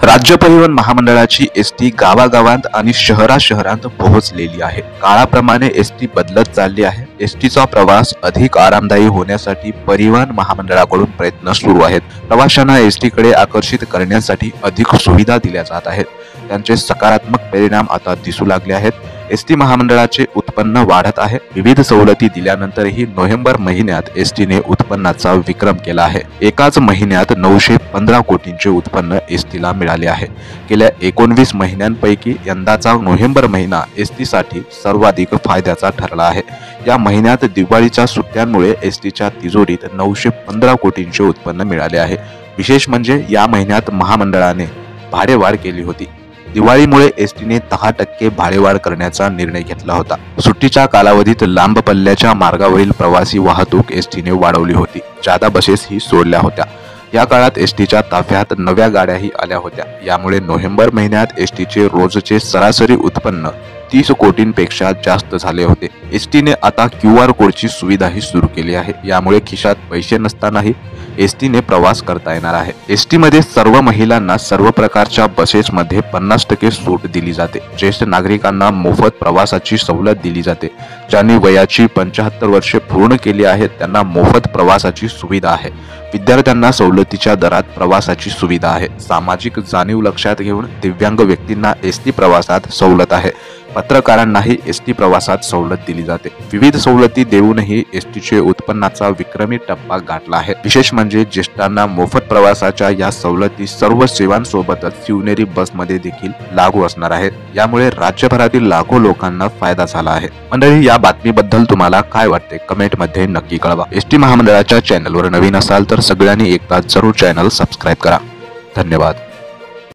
राज्य परिवहन महामंडळाची एसटी गावागावांत आणि शहरात पोहोचलेली आहे। काळाप्रमाणे एसटी बदलत चालली आहे। एसटीचा प्रवास अधिक आरामदायी होण्यासाठी परिवहन महामंडळाकडून प्रयत्न सुरू आहेत। प्रवाशांना एसटीकडे आकर्षित करण्यासाठी अधिक सुविधा दिल्या जात आहेत। त्यांचे सकारात्मक परिणाम आता दिसू लागले आहेत। एसटी महामंडळाचे उत्पन्न वाढत आहे। विविध सवलती दिल्यानंतरही नोव्हेंबर महिन्यात एसटीने उत्पन्नाचा विक्रम केला आहे। एकाच महिन्यात 915 कोटींचे उत्पन्न एसटीला मिळाले आहे। गेल्या 19 महिन्यांपैकी यंदाचा नोव्हेंबर महिना एसटीसाठी सर्वाधिक फायद्याचा ठरला आहे। या महिन्यात दिवाळीच्या सुट्ट्यांमुळे एसटीच्या तिजोरीत 915 कोटींचे उत्पन्न मिळाले आहे। विशेष म्हणजे या महिन्यात महामंडळाने भाडेवाढ केली होती। दिवाळीमुळे एसटीने 10% भाडेवाढ करण्याचा निर्णय घेतला होता। सुट्टीच्या कालावधीत लांब पल्ल्याच्या मार्गावरील प्रवासी वाहतूक एसटीने वाढवली होती। जादा बसेसही सोडल्या होत्या। या काळात एसटीच्या ताफ्यात नव्या गाड्याही आल्या होत्या। यामुळे नोव्हेंबर महिन्यात एसटीचे रोजचे सरासरी उत्पन्न 30 कोटींपेक्षा जास्त झाले होते। एसटीने आता QR कोडची सुविधाही सुरू केली आहे। यामुळे खिशात पैसे नसतानाही एसटीने प्रवास करता येणार आहे। एसटी मध्ये सर्व महिलांना सर्व प्रकारच्या बसेसमध्ये 50% सूट दिली जाते। ज्येष्ठ नागरिकांना मोफत प्रवासाची सवलत दिली जाते। ज्यांनी वयाची 75 वर्षे पूर्ण केली आहेत त्यांना मोफत प्रवासाची सुविधा आहे। विद्यार्थ्यांना सवलतीच्या दरात प्रवासाची सुविधा आहे। सामाजिक जाणीव लक्षात घेऊन दिव्यांग व्यक्तींना एसटी प्रवासात सवलत आहे। पत्रकारांनाही एसटी प्रवासात सवलत दिली जाते। विविध सवलती देऊनही एसटीचे उत्पन्नाचा विक्रमी टप्पा गाठला आहे। विशेष म्हणजे ज्येष्ठांना मोफत प्रवासाच्या या सवलती सर्व सेवांसोबतच शिवनेरी बसमध्ये देखील लागू असणार आहेत। यामुळे राज्यभरातील लाखो लोकांना फायदा झाला आहे। मंडळी, या बातमीबद्दल तुम्हाला काय वाटते कमेंटमध्ये नक्की कळवा। एसटी महामंडळाच्या चॅनलवर नवीन असाल तर सगळ्यांनी एकदा जरूर चॅनल सबस्क्राइब करा। धन्यवाद।